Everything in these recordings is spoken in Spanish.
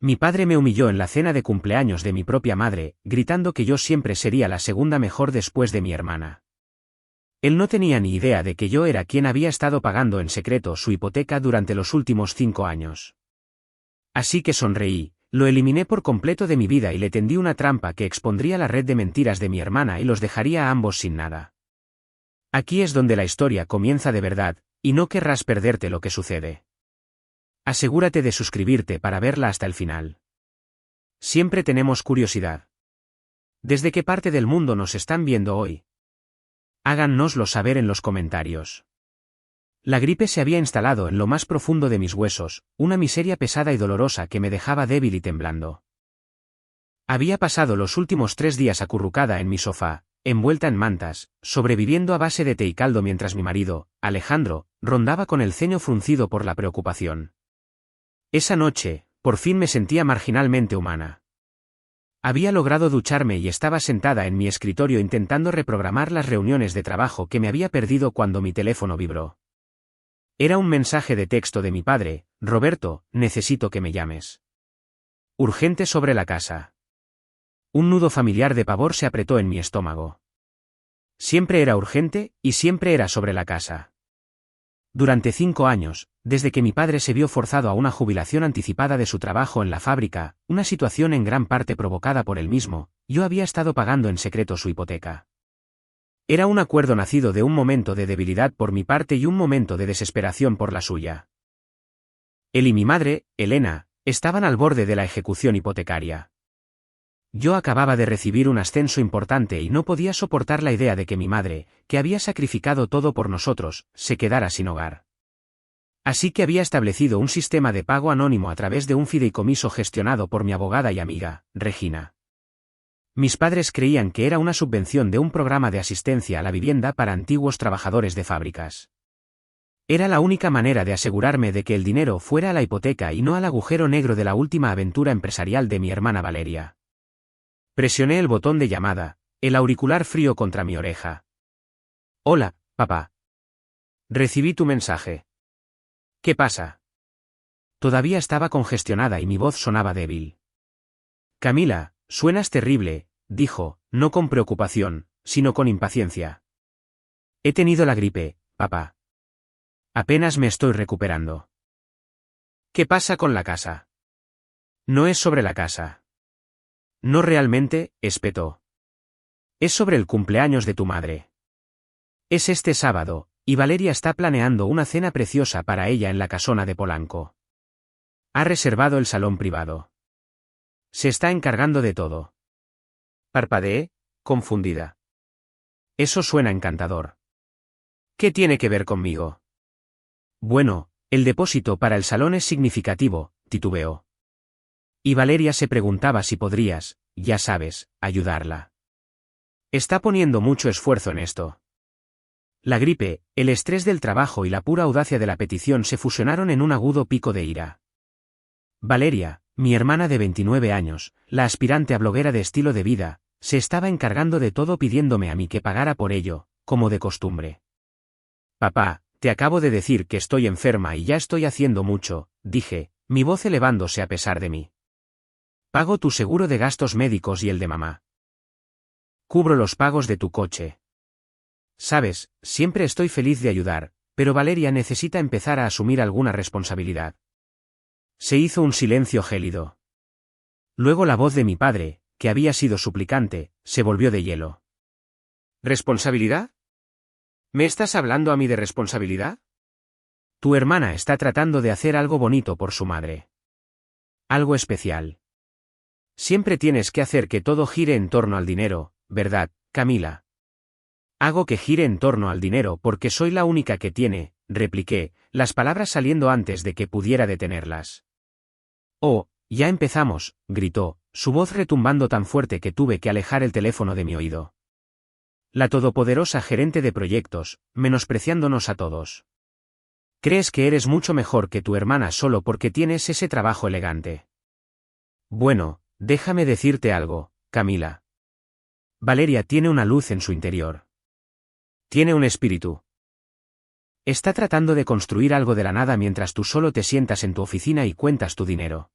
Mi padre me humilló en la cena de cumpleaños de mi propia madre, gritando que yo siempre sería la segunda mejor después de mi hermana. Él no tenía ni idea de que yo era quien había estado pagando en secreto su hipoteca durante los últimos 5 años. Así que sonreí, lo eliminé por completo de mi vida y le tendí una trampa que expondría la red de mentiras de mi hermana y los dejaría a ambos sin nada. Aquí es donde la historia comienza de verdad, y no querrás perderte lo que sucede. Asegúrate de suscribirte para verla hasta el final. Siempre tenemos curiosidad. ¿Desde qué parte del mundo nos están viendo hoy? Háganoslo saber en los comentarios. La gripe se había instalado en lo más profundo de mis huesos, una miseria pesada y dolorosa que me dejaba débil y temblando. Había pasado los últimos 3 días acurrucada en mi sofá, envuelta en mantas, sobreviviendo a base de té y caldo mientras mi marido, Alejandro, rondaba con el ceño fruncido por la preocupación. Esa noche, por fin me sentía marginalmente humana. Había logrado ducharme y estaba sentada en mi escritorio intentando reprogramar las reuniones de trabajo que me había perdido cuando mi teléfono vibró. Era un mensaje de texto de mi padre: Roberto, necesito que me llames. Urgente sobre la casa. Un nudo familiar de pavor se apretó en mi estómago. Siempre era urgente, y siempre era sobre la casa. Durante 5 años, desde que mi padre se vio forzado a una jubilación anticipada de su trabajo en la fábrica, una situación en gran parte provocada por él mismo, yo había estado pagando en secreto su hipoteca. Era un acuerdo nacido de un momento de debilidad por mi parte y un momento de desesperación por la suya. Él y mi madre, Elena, estaban al borde de la ejecución hipotecaria. Yo acababa de recibir un ascenso importante y no podía soportar la idea de que mi madre, que había sacrificado todo por nosotros, se quedara sin hogar. Así que había establecido un sistema de pago anónimo a través de un fideicomiso gestionado por mi abogada y amiga, Regina. Mis padres creían que era una subvención de un programa de asistencia a la vivienda para antiguos trabajadores de fábricas. Era la única manera de asegurarme de que el dinero fuera a la hipoteca y no al agujero negro de la última aventura empresarial de mi hermana Valeria. Presioné el botón de llamada, el auricular frío contra mi oreja. Hola, papá. Recibí tu mensaje. ¿Qué pasa? Todavía estaba congestionada y mi voz sonaba débil. Camila, suenas terrible, dijo, no con preocupación, sino con impaciencia. He tenido la gripe, papá. Apenas me estoy recuperando. ¿Qué pasa con la casa? No es sobre la casa. No realmente, espetó. Es sobre el cumpleaños de tu madre. Es este sábado, y Valeria está planeando una cena preciosa para ella en la casona de Polanco. Ha reservado el salón privado. Se está encargando de todo. Parpadeé, confundida. Eso suena encantador. ¿Qué tiene que ver conmigo? Bueno, el depósito para el salón es significativo, titubeó. Y Valeria se preguntaba si podrías, ya sabes, ayudarla. Está poniendo mucho esfuerzo en esto. La gripe, el estrés del trabajo y la pura audacia de la petición se fusionaron en un agudo pico de ira. Valeria, mi hermana de 29 años, la aspirante a bloguera de estilo de vida, se estaba encargando de todo pidiéndome a mí que pagara por ello, como de costumbre. Papá, te acabo de decir que estoy enferma y ya estoy haciendo mucho, dije, mi voz elevándose a pesar de mí. Pago tu seguro de gastos médicos y el de mamá. Cubro los pagos de tu coche. Sabes, siempre estoy feliz de ayudar, pero Valeria necesita empezar a asumir alguna responsabilidad. Se hizo un silencio gélido. Luego la voz de mi padre, que había sido suplicante, se volvió de hielo. ¿Responsabilidad? ¿Me estás hablando a mí de responsabilidad? Tu hermana está tratando de hacer algo bonito por su madre. Algo especial. Siempre tienes que hacer que todo gire en torno al dinero, ¿verdad, Camila? Hago que gire en torno al dinero porque soy la única que tiene, repliqué, las palabras saliendo antes de que pudiera detenerlas. Oh, ya empezamos, gritó, su voz retumbando tan fuerte que tuve que alejar el teléfono de mi oído. La todopoderosa gerente de proyectos, menospreciándonos a todos. Crees que eres mucho mejor que tu hermana solo porque tienes ese trabajo elegante. Bueno, déjame decirte algo, Camila. Valeria tiene una luz en su interior. Tiene un espíritu. Está tratando de construir algo de la nada mientras tú solo te sientas en tu oficina y cuentas tu dinero.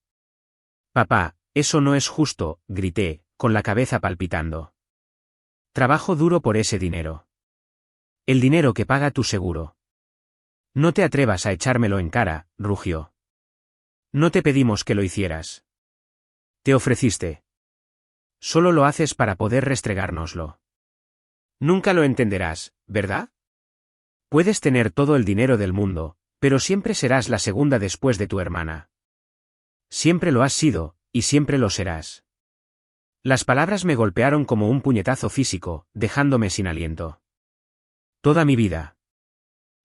Papá, eso no es justo, grité, con la cabeza palpitando. Trabajo duro por ese dinero. El dinero que paga tu seguro. No te atrevas a echármelo en cara, rugió. No te pedimos que lo hicieras. Te ofreciste. Solo lo haces para poder restregárnoslo. Nunca lo entenderás, ¿verdad? Puedes tener todo el dinero del mundo, pero siempre serás la segunda después de tu hermana. Siempre lo has sido, y siempre lo serás. Las palabras me golpearon como un puñetazo físico, dejándome sin aliento. Toda mi vida.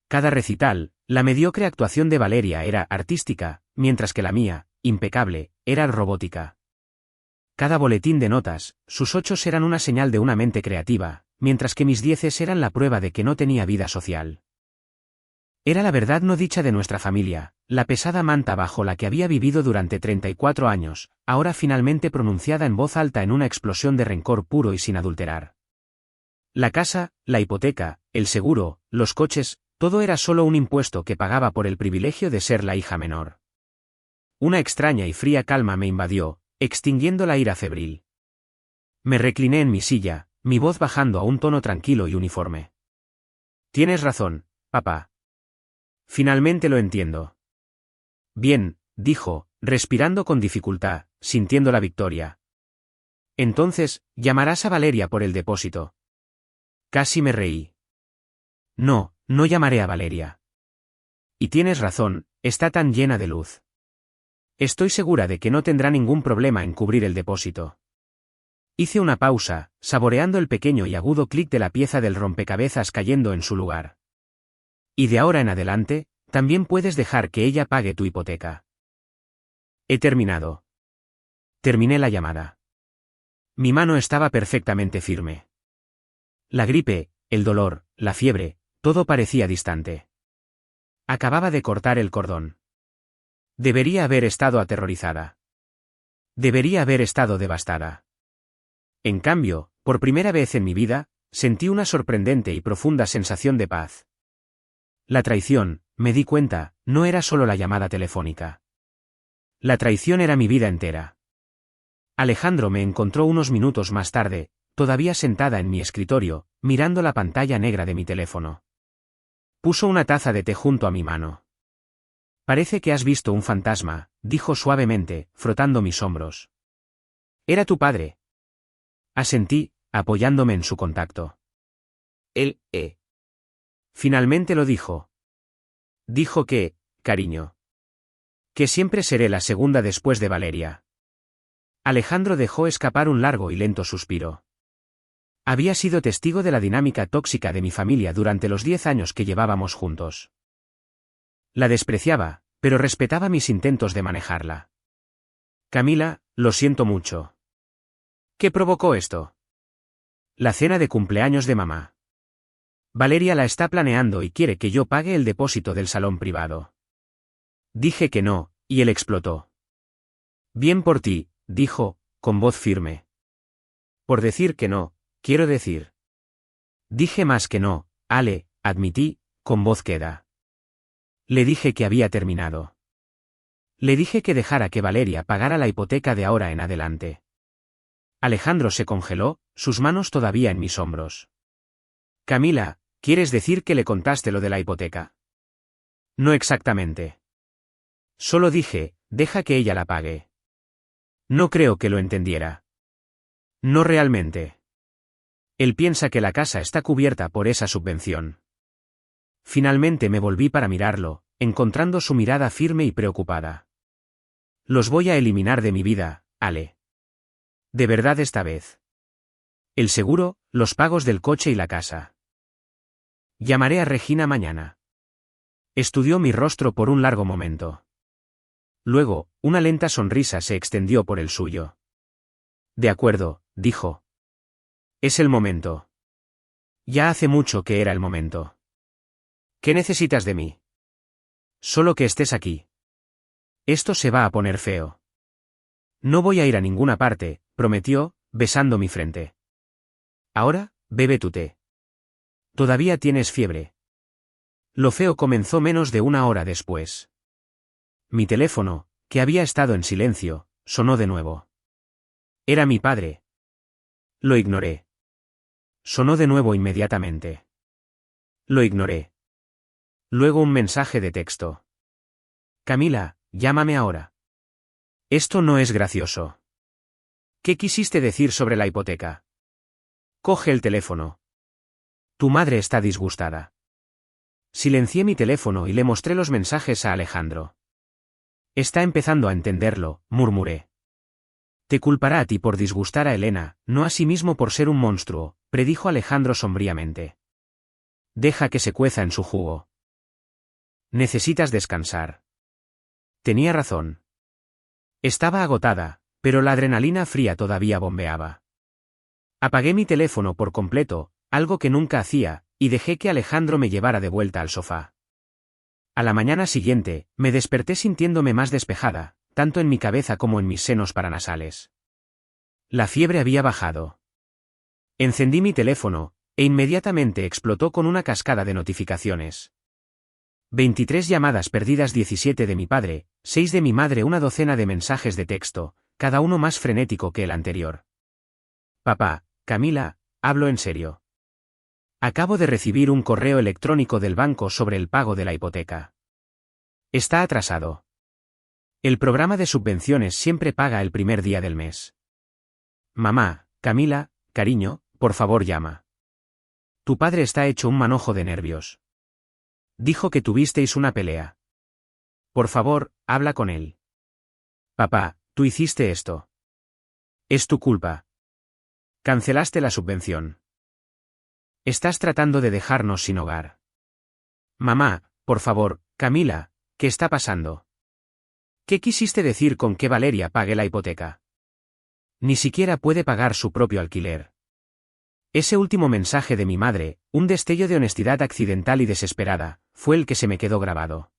Cada recital, la mediocre actuación de Valeria era artística, mientras que la mía, impecable, era robótica. Cada boletín de notas, sus 8 eran una señal de una mente creativa, mientras que mis 10 eran la prueba de que no tenía vida social. Era la verdad no dicha de nuestra familia, la pesada manta bajo la que había vivido durante 34 años, ahora finalmente pronunciada en voz alta en una explosión de rencor puro y sin adulterar. La casa, la hipoteca, el seguro, los coches, todo era solo un impuesto que pagaba por el privilegio de ser la hija menor. Una extraña y fría calma me invadió, extinguiendo la ira febril. Me recliné en mi silla, mi voz bajando a un tono tranquilo y uniforme. Tienes razón, papá. Finalmente lo entiendo. Bien, dijo, respirando con dificultad, sintiendo la victoria. Entonces, llamarás a Valeria por el depósito. Casi me reí. No, no llamaré a Valeria. Y tienes razón, está tan llena de luz. Estoy segura de que no tendrá ningún problema en cubrir el depósito. Hice una pausa, saboreando el pequeño y agudo clic de la pieza del rompecabezas cayendo en su lugar. Y de ahora en adelante, también puedes dejar que ella pague tu hipoteca. He terminado. Terminé la llamada. Mi mano estaba perfectamente firme. La gripe, el dolor, la fiebre, todo parecía distante. Acababa de cortar el cordón. Debería haber estado aterrorizada. Debería haber estado devastada. En cambio, por primera vez en mi vida, sentí una sorprendente y profunda sensación de paz. La traición, me di cuenta, no era solo la llamada telefónica. La traición era mi vida entera. Alejandro me encontró unos minutos más tarde, todavía sentada en mi escritorio, mirando la pantalla negra de mi teléfono. Puso una taza de té junto a mi mano. Parece que has visto un fantasma, dijo suavemente, frotando mis hombros. Era tu padre. Asentí, apoyándome en su contacto. Él, Finalmente lo dijo. Dijo que, cariño. Que siempre seré la segunda después de Valeria. Alejandro dejó escapar un largo y lento suspiro. Había sido testigo de la dinámica tóxica de mi familia durante los 10 años que llevábamos juntos. La despreciaba, pero respetaba mis intentos de manejarla. Camila, lo siento mucho. ¿Qué provocó esto? La cena de cumpleaños de mamá. Valeria la está planeando y quiere que yo pague el depósito del salón privado. Dije que no, y él explotó. Bien por ti, dijo, con voz firme. Por decir que no, quiero decir. Dije más que no, Ale, admití, con voz queda. Le dije que había terminado. Le dije que dejara que Valeria pagara la hipoteca de ahora en adelante. Alejandro se congeló, sus manos todavía en mis hombros. Camila, ¿quieres decir que le contaste lo de la hipoteca? No exactamente. Solo dije, deja que ella la pague. No creo que lo entendiera. No realmente. Él piensa que la casa está cubierta por esa subvención. Finalmente me volví para mirarlo, encontrando su mirada firme y preocupada. Los voy a eliminar de mi vida, Ale. De verdad esta vez. El seguro, los pagos del coche y la casa. Llamaré a Regina mañana. Estudió mi rostro por un largo momento. Luego, una lenta sonrisa se extendió por el suyo. De acuerdo, dijo. Es el momento. Ya hace mucho que era el momento. ¿Qué necesitas de mí? Solo que estés aquí. Esto se va a poner feo. No voy a ir a ninguna parte, prometió, besando mi frente. Ahora, bebe tu té. Todavía tienes fiebre. Lo feo comenzó menos de una hora después. Mi teléfono, que había estado en silencio, sonó de nuevo. Era mi padre. Lo ignoré. Sonó de nuevo inmediatamente. Lo ignoré. Luego un mensaje de texto. Camila, llámame ahora. Esto no es gracioso. ¿Qué quisiste decir sobre la hipoteca? Coge el teléfono. Tu madre está disgustada. Silencié mi teléfono y le mostré los mensajes a Alejandro. Está empezando a entenderlo, murmuré. Te culpará a ti por disgustar a Elena, no a sí mismo por ser un monstruo, predijo Alejandro sombríamente. Deja que se cueza en su jugo. Necesitas descansar. Tenía razón. Estaba agotada, pero la adrenalina fría todavía bombeaba. Apagué mi teléfono por completo, algo que nunca hacía, y dejé que Alejandro me llevara de vuelta al sofá. A la mañana siguiente, me desperté sintiéndome más despejada, tanto en mi cabeza como en mis senos paranasales. La fiebre había bajado. Encendí mi teléfono, e inmediatamente explotó con una cascada de notificaciones. 23 llamadas perdidas, 17 de mi padre, 6 de mi madre, una docena de mensajes de texto, cada uno más frenético que el anterior. Papá, Camila, hablo en serio. Acabo de recibir un correo electrónico del banco sobre el pago de la hipoteca. Está atrasado. El programa de subvenciones siempre paga el primer día del mes. Mamá, Camila, cariño, por favor llama. Tu padre está hecho un manojo de nervios. Dijo que tuvisteis una pelea. Por favor, habla con él. Papá, tú hiciste esto. Es tu culpa. Cancelaste la subvención. Estás tratando de dejarnos sin hogar. Mamá, por favor, Camila, ¿qué está pasando? ¿Qué quisiste decir con que Valeria pague la hipoteca? Ni siquiera puede pagar su propio alquiler. Ese último mensaje de mi madre, un destello de honestidad accidental y desesperada, fue el que se me quedó grabado.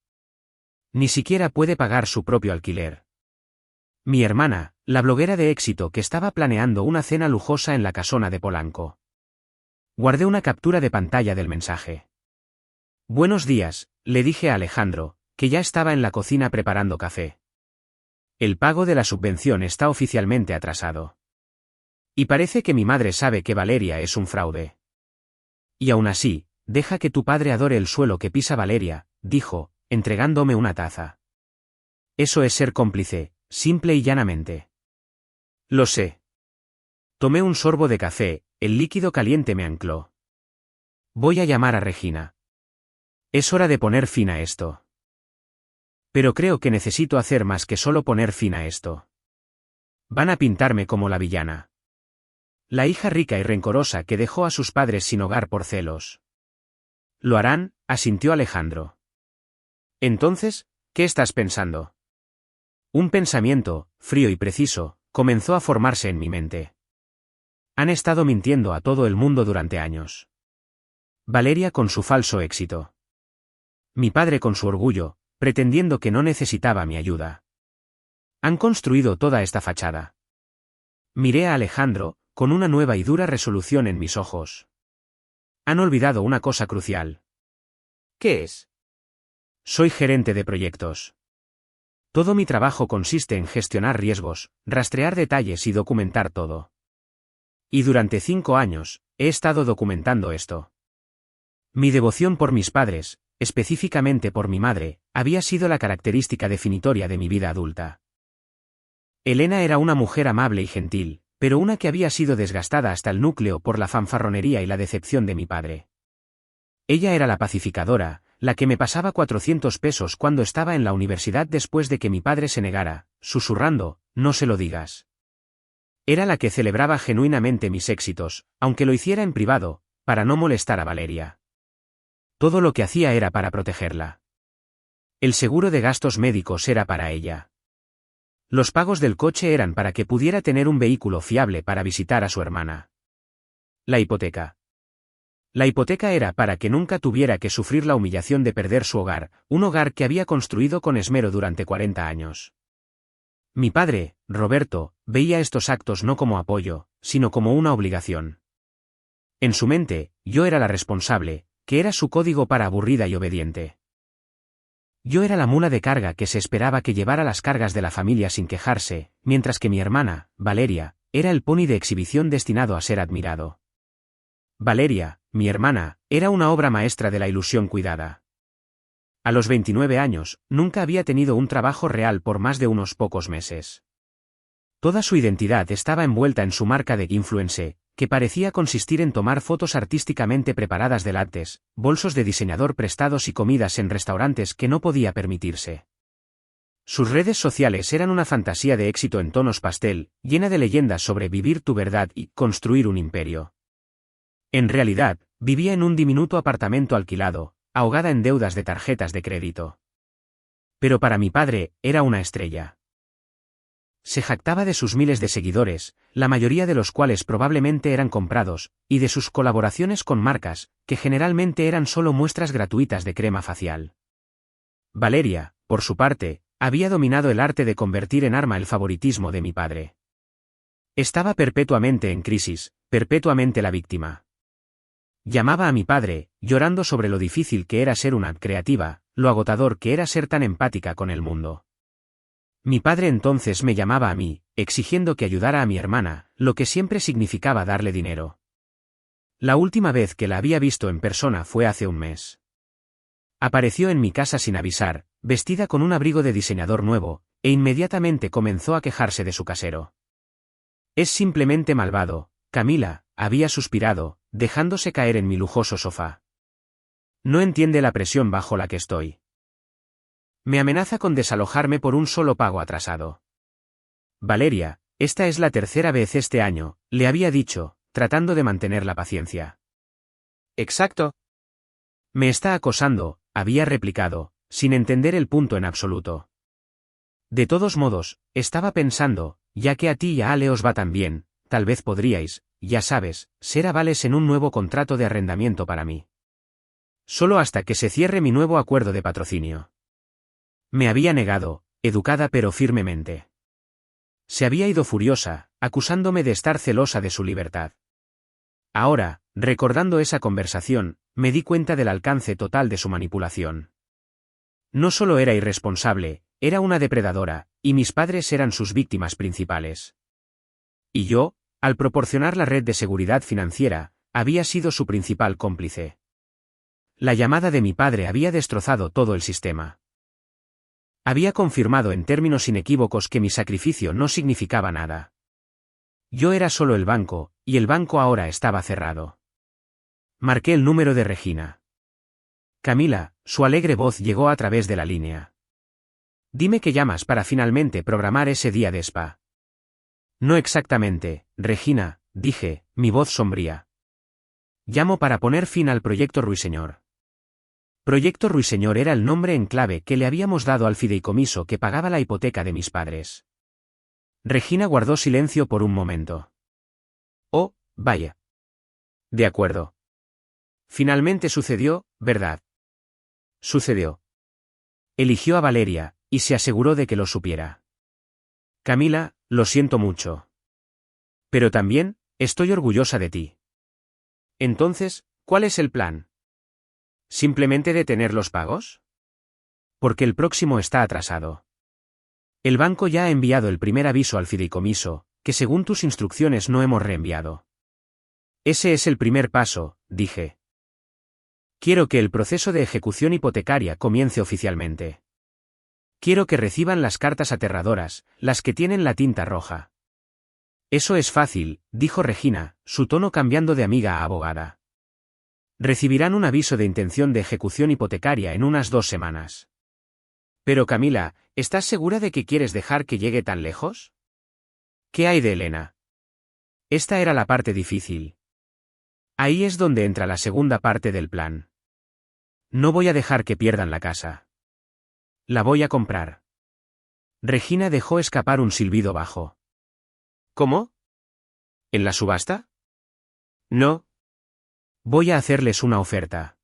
Ni siquiera puede pagar su propio alquiler. Mi hermana, la bloguera de éxito que estaba planeando una cena lujosa en la casona de Polanco. Guardé una captura de pantalla del mensaje. Buenos días, le dije a Alejandro, que ya estaba en la cocina preparando café. El pago de la subvención está oficialmente atrasado. Y parece que mi madre sabe que Valeria es un fraude. Y aún así, deja que tu padre adore el suelo que pisa Valeria, dijo, entregándome una taza. Eso es ser cómplice, simple y llanamente. Lo sé. Tomé un sorbo de café, el líquido caliente me ancló. Voy a llamar a Regina. Es hora de poner fin a esto. Pero creo que necesito hacer más que solo poner fin a esto. Van a pintarme como la villana. La hija rica y rencorosa que dejó a sus padres sin hogar por celos. Lo harán, asintió Alejandro. Entonces, ¿qué estás pensando? Un pensamiento, frío y preciso, comenzó a formarse en mi mente. Han estado mintiendo a todo el mundo durante años. Valeria con su falso éxito. Mi padre con su orgullo, pretendiendo que no necesitaba mi ayuda. Han construido toda esta fachada. Miré a Alejandro, con una nueva y dura resolución en mis ojos. Han olvidado una cosa crucial. ¿Qué es? Soy gerente de proyectos. Todo mi trabajo consiste en gestionar riesgos, rastrear detalles y documentar todo. Y durante 5 años, he estado documentando esto. Mi devoción por mis padres, específicamente por mi madre, había sido la característica definitoria de mi vida adulta. Elena era una mujer amable y gentil, pero una que había sido desgastada hasta el núcleo por la fanfarronería y la decepción de mi padre. Ella era la pacificadora, la que me pasaba 400 pesos cuando estaba en la universidad después de que mi padre se negara, susurrando, no se lo digas. Era la que celebraba genuinamente mis éxitos, aunque lo hiciera en privado, para no molestar a Valeria. Todo lo que hacía era para protegerla. El seguro de gastos médicos era para ella. Los pagos del coche eran para que pudiera tener un vehículo fiable para visitar a su hermana. La hipoteca. La hipoteca era para que nunca tuviera que sufrir la humillación de perder su hogar, un hogar que había construido con esmero durante 40 años. Mi padre, Roberto, veía estos actos no como apoyo, sino como una obligación. En su mente, yo era la responsable, que era su código para aburrida y obediente. Yo era la mula de carga que se esperaba que llevara las cargas de la familia sin quejarse, mientras que mi hermana, Valeria, era el pony de exhibición destinado a ser admirado. Valeria, mi hermana, era una obra maestra de la ilusión cuidada. A los 29 años, nunca había tenido un trabajo real por más de unos pocos meses. Toda su identidad estaba envuelta en su marca de influencer, que parecía consistir en tomar fotos artísticamente preparadas de lattes, bolsos de diseñador prestados y comidas en restaurantes que no podía permitirse. Sus redes sociales eran una fantasía de éxito en tonos pastel, llena de leyendas sobre vivir tu verdad y construir un imperio. En realidad, vivía en un diminuto apartamento alquilado, ahogada en deudas de tarjetas de crédito. Pero para mi padre, era una estrella. Se jactaba de sus miles de seguidores, la mayoría de los cuales probablemente eran comprados, y de sus colaboraciones con marcas, que generalmente eran solo muestras gratuitas de crema facial. Valeria, por su parte, había dominado el arte de convertir en arma el favoritismo de mi padre. Estaba perpetuamente en crisis, perpetuamente la víctima. Llamaba a mi padre, llorando sobre lo difícil que era ser una creativa, lo agotador que era ser tan empática con el mundo. Mi padre entonces me llamaba a mí, exigiendo que ayudara a mi hermana, lo que siempre significaba darle dinero. La última vez que la había visto en persona fue hace un mes. Apareció en mi casa sin avisar, vestida con un abrigo de diseñador nuevo, e inmediatamente comenzó a quejarse de su casero. Es simplemente malvado, Camila, había suspirado, dejándose caer en mi lujoso sofá. No entiende la presión bajo la que estoy. Me amenaza con desalojarme por un solo pago atrasado. Valeria, esta es la tercera vez este año, le había dicho, tratando de mantener la paciencia. Exacto. Me está acosando, había replicado, sin entender el punto en absoluto. De todos modos, estaba pensando, ya que a ti y a Ale os va tan bien, tal vez podríais, ya sabes, ser avales en un nuevo contrato de arrendamiento para mí. Solo hasta que se cierre mi nuevo acuerdo de patrocinio. Me había negado, educada pero firmemente. Se había ido furiosa, acusándome de estar celosa de su libertad. Ahora, recordando esa conversación, me di cuenta del alcance total de su manipulación. No solo era irresponsable, era una depredadora, y mis padres eran sus víctimas principales. Y yo, al proporcionar la red de seguridad financiera, había sido su principal cómplice. La llamada de mi padre había destrozado todo el sistema. Había confirmado en términos inequívocos que mi sacrificio no significaba nada. Yo era solo el banco, y el banco ahora estaba cerrado. Marqué el número de Regina. Camila, su alegre voz llegó a través de la línea. Dime que llamas para finalmente programar ese día de spa. No exactamente, Regina, dije, mi voz sombría. Llamo para poner fin al proyecto Ruiseñor. Proyecto Ruiseñor era el nombre en clave que le habíamos dado al fideicomiso que pagaba la hipoteca de mis padres. Regina guardó silencio por un momento. Oh, vaya. De acuerdo. Finalmente sucedió, ¿verdad? Sucedió. Eligió a Valeria, y se aseguró de que lo supiera. Camila, lo siento mucho. Pero también, estoy orgullosa de ti. Entonces, ¿cuál es el plan? ¿Simplemente detener los pagos? Porque el próximo está atrasado. El banco ya ha enviado el primer aviso al fideicomiso, que según tus instrucciones no hemos reenviado. Ese es el primer paso, dije. Quiero que el proceso de ejecución hipotecaria comience oficialmente. Quiero que reciban las cartas aterradoras, las que tienen la tinta roja. Eso es fácil, dijo Regina, su tono cambiando de amiga a abogada. Recibirán un aviso de intención de ejecución hipotecaria en unas 2 semanas. Pero Camila, ¿estás segura de que quieres dejar que llegue tan lejos? ¿Qué hay de Elena? Esta era la parte difícil. Ahí es donde entra la segunda parte del plan. No voy a dejar que pierdan la casa. La voy a comprar. Regina dejó escapar un silbido bajo. ¿Cómo? ¿En la subasta? No. Voy a hacerles una oferta.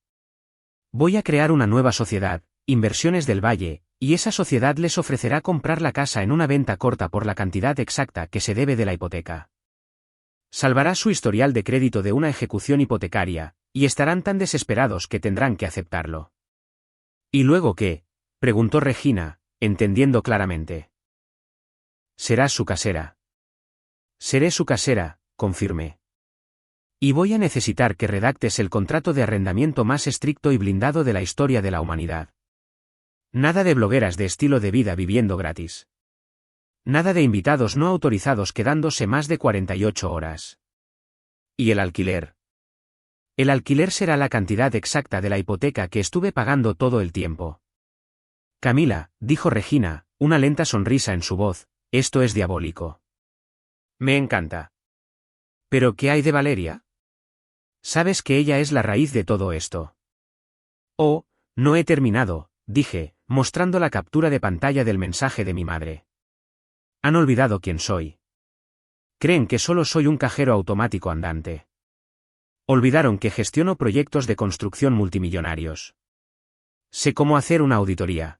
Voy a crear una nueva sociedad, Inversiones del Valle, y esa sociedad les ofrecerá comprar la casa en una venta corta por la cantidad exacta que se debe de la hipoteca. Salvará su historial de crédito de una ejecución hipotecaria, y estarán tan desesperados que tendrán que aceptarlo. ¿Y luego qué? Preguntó Regina, entendiendo claramente. Serás su casera. Seré su casera, confirmé. Y voy a necesitar que redactes el contrato de arrendamiento más estricto y blindado de la historia de la humanidad. Nada de blogueras de estilo de vida viviendo gratis. Nada de invitados no autorizados quedándose más de 48 horas. ¿Y el alquiler? El alquiler será la cantidad exacta de la hipoteca que estuve pagando todo el tiempo. Camila, dijo Regina, una lenta sonrisa en su voz, esto es diabólico. Me encanta. ¿Pero qué hay de Valeria? Sabes que ella es la raíz de todo esto. Oh, no he terminado, dije, mostrando la captura de pantalla del mensaje de mi madre. Han olvidado quién soy. Creen que solo soy un cajero automático andante. Olvidaron que gestiono proyectos de construcción multimillonarios. Sé cómo hacer una auditoría.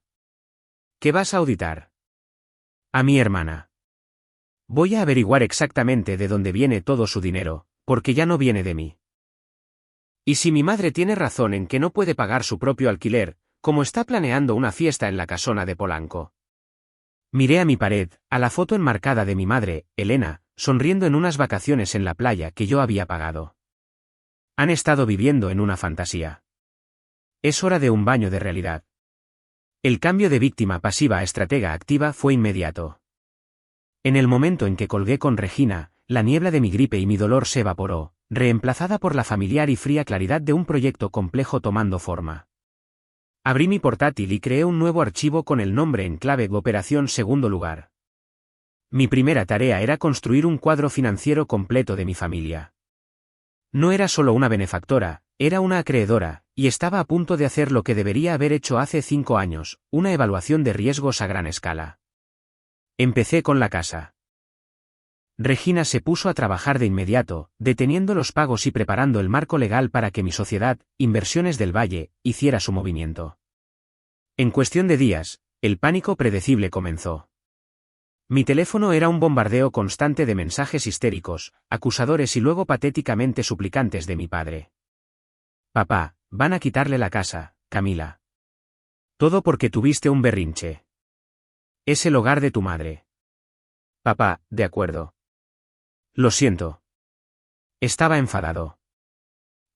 ¿Qué vas a auditar? A mi hermana. Voy a averiguar exactamente de dónde viene todo su dinero, porque ya no viene de mí. Y si mi madre tiene razón en que no puede pagar su propio alquiler, como está planeando una fiesta en la casona de Polanco. Miré a mi pared, a la foto enmarcada de mi madre, Elena, sonriendo en unas vacaciones en la playa que yo había pagado. Han estado viviendo en una fantasía. Es hora de un baño de realidad. El cambio de víctima pasiva a estratega activa fue inmediato. En el momento en que colgué con Regina, la niebla de mi gripe y mi dolor se evaporó, reemplazada por la familiar y fría claridad de un proyecto complejo tomando forma. Abrí mi portátil y creé un nuevo archivo con el nombre en clave Operación Segundo Lugar. Mi primera tarea era construir un cuadro financiero completo de mi familia. No era solo una benefactora, era una acreedora, y estaba a punto de hacer lo que debería haber hecho hace 5 años, una evaluación de riesgos a gran escala. Empecé con la casa. Regina se puso a trabajar de inmediato, deteniendo los pagos y preparando el marco legal para que mi sociedad, Inversiones del Valle, hiciera su movimiento. En cuestión de días, el pánico predecible comenzó. Mi teléfono era un bombardeo constante de mensajes histéricos, acusadores y luego patéticamente suplicantes de mi padre. Papá, van a quitarle la casa, Camila. Todo porque tuviste un berrinche. Es el hogar de tu madre. Papá, de acuerdo. Lo siento. Estaba enfadado.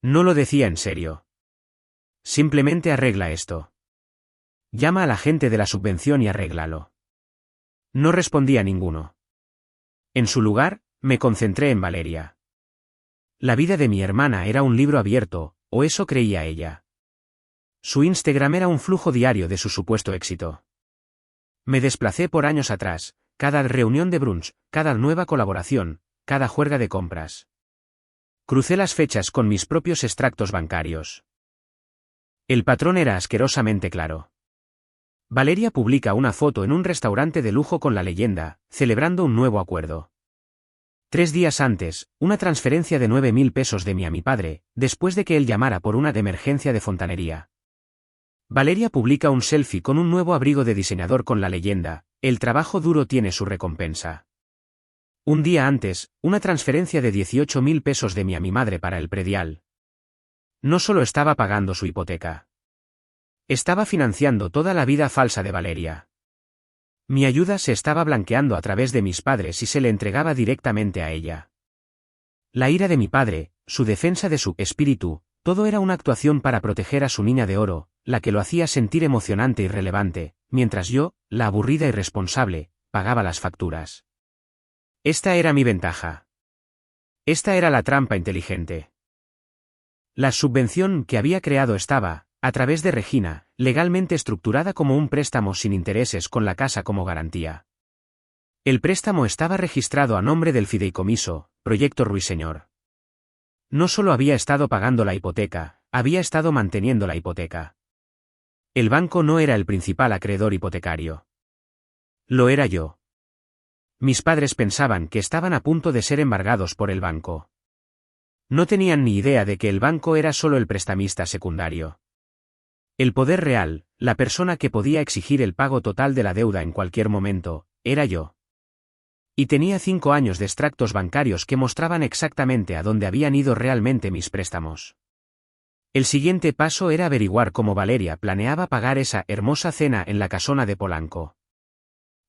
No lo decía en serio. Simplemente arregla esto. Llama a la gente de la subvención y arréglalo. No respondía ninguno. En su lugar, me concentré en Valeria. La vida de mi hermana era un libro abierto, o eso creía ella. Su Instagram era un flujo diario de su supuesto éxito. Me desplacé por años atrás, cada reunión de brunch, cada nueva colaboración, cada juerga de compras. Crucé las fechas con mis propios extractos bancarios. El patrón era asquerosamente claro. Valeria publica una foto en un restaurante de lujo con la leyenda, celebrando un nuevo acuerdo. 3 días antes, una transferencia de 9.000 pesos de mí a mi padre, después de que él llamara por una de emergencia de fontanería. Valeria publica un selfie con un nuevo abrigo de diseñador con la leyenda, el trabajo duro tiene su recompensa. Un día antes, una transferencia de 18.000 pesos de mí a mi madre para el predial. No solo estaba pagando su hipoteca. Estaba financiando toda la vida falsa de Valeria. Mi ayuda se estaba blanqueando a través de mis padres y se le entregaba directamente a ella. La ira de mi padre, su defensa de su espíritu, todo era una actuación para proteger a su niña de oro, la que lo hacía sentir emocionante y relevante, mientras yo, la aburrida y responsable, pagaba las facturas. Esta era mi ventaja. Esta era la trampa inteligente. La subvención que había creado estaba, a través de Regina, legalmente estructurada como un préstamo sin intereses con la casa como garantía. El préstamo estaba registrado a nombre del fideicomiso, Proyecto Ruiseñor. No solo había estado pagando la hipoteca, había estado manteniendo la hipoteca. El banco no era el principal acreedor hipotecario. Lo era yo. Mis padres pensaban que estaban a punto de ser embargados por el banco. No tenían ni idea de que el banco era solo el prestamista secundario. El poder real, la persona que podía exigir el pago total de la deuda en cualquier momento, era yo. Y tenía 5 años de extractos bancarios que mostraban exactamente a dónde habían ido realmente mis préstamos. El siguiente paso era averiguar cómo Valeria planeaba pagar esa hermosa cena en la casona de Polanco.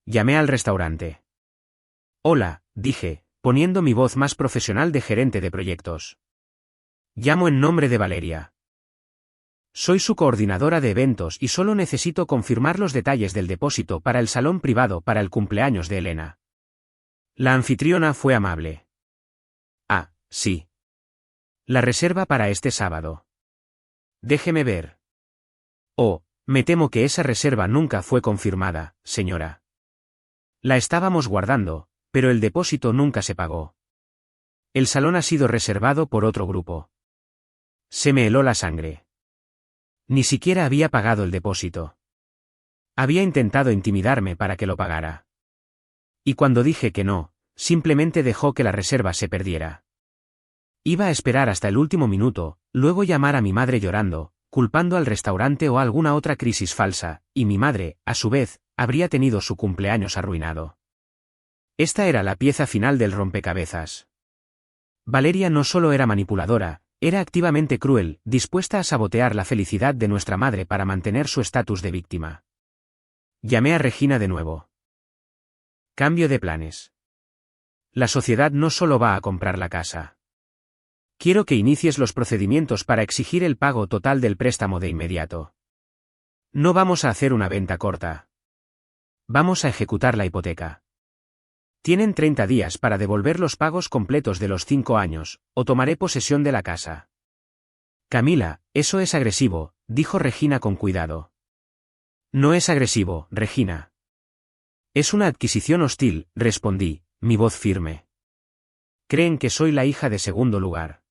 Llamé al restaurante. Hola, dije, poniendo mi voz más profesional de gerente de proyectos. Llamo en nombre de Valeria. Soy su coordinadora de eventos y solo necesito confirmar los detalles del depósito para el salón privado para el cumpleaños de Elena. La anfitriona fue amable. Ah, sí. La reserva para este sábado. Déjeme ver. Oh, me temo que esa reserva nunca fue confirmada, señora. La estábamos guardando, pero el depósito nunca se pagó. El salón ha sido reservado por otro grupo. Se me heló la sangre. Ni siquiera había pagado el depósito. Había intentado intimidarme para que lo pagara. Y cuando dije que no, simplemente dejó que la reserva se perdiera. Iba a esperar hasta el último minuto, luego llamar a mi madre llorando, culpando al restaurante o a alguna otra crisis falsa, y mi madre, a su vez, habría tenido su cumpleaños arruinado. Esta era la pieza final del rompecabezas. Valeria no solo era manipuladora, era activamente cruel, dispuesta a sabotear la felicidad de nuestra madre para mantener su estatus de víctima. Llamé a Regina de nuevo. Cambio de planes. La sociedad no solo va a comprar la casa. Quiero que inicies los procedimientos para exigir el pago total del préstamo de inmediato. No vamos a hacer una venta corta. Vamos a ejecutar la hipoteca. Tienen 30 días para devolver los pagos completos de los 5 años, o tomaré posesión de la casa. Camila, eso es agresivo, dijo Regina con cuidado. No es agresivo, Regina. Es una adquisición hostil, respondí, mi voz firme. Creen que soy la hija de segundo lugar.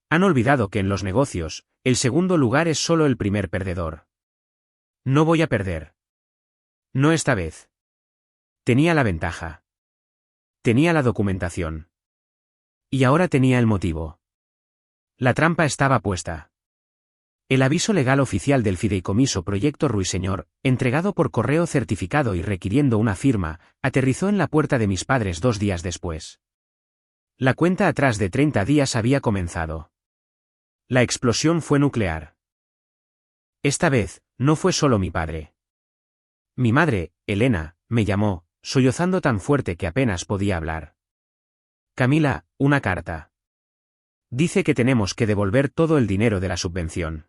Han olvidado que en los negocios, el segundo lugar es solo el primer perdedor. No voy a perder. No esta vez. Tenía la ventaja. Tenía la documentación. Y ahora tenía el motivo. La trampa estaba puesta. El aviso legal oficial del fideicomiso Proyecto Ruiseñor, entregado por correo certificado y requiriendo una firma, aterrizó en la puerta de mis padres 2 días después. La cuenta atrás de 30 días había comenzado. La explosión fue nuclear. Esta vez, no fue solo mi padre. Mi madre, Elena, me llamó, sollozando tan fuerte que apenas podía hablar. Camila, una carta. Dice que tenemos que devolver todo el dinero de la subvención.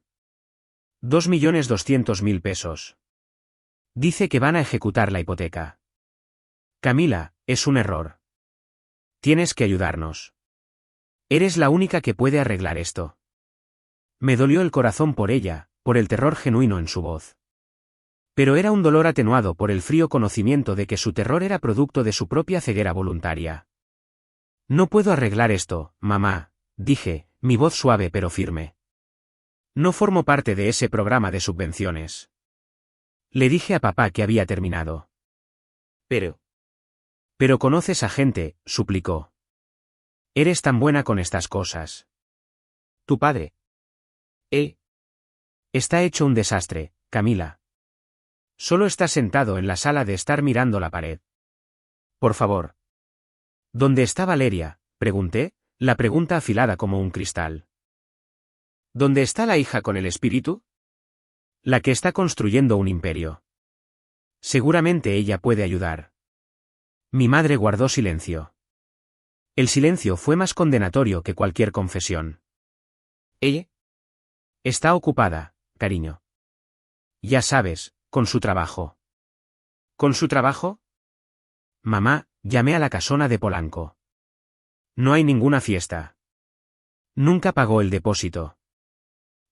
2.200.000 pesos. Dice que van a ejecutar la hipoteca. Camila, es un error. Tienes que ayudarnos. Eres la única que puede arreglar esto. Me dolió el corazón por ella, por el terror genuino en su voz. Pero era un dolor atenuado por el frío conocimiento de que su terror era producto de su propia ceguera voluntaria. No puedo arreglar esto, mamá, dije, mi voz suave pero firme. No formo parte de ese programa de subvenciones. Le dije a papá que había terminado. Pero conoces a gente, suplicó. Eres tan buena con estas cosas. Tu padre. Está hecho un desastre, Camila. Solo está sentado en la sala de estar mirando la pared. Por favor. ¿Dónde está Valeria?, pregunté, la pregunta afilada como un cristal. ¿Dónde está la hija con el espíritu? La que está construyendo un imperio. Seguramente ella puede ayudar. Mi madre guardó silencio. El silencio fue más condenatorio que cualquier confesión. ¿Ella? Está ocupada, cariño. Ya sabes, con su trabajo. ¿Con su trabajo? Mamá, llamé a la casona de Polanco. No hay ninguna fiesta. Nunca pagó el depósito.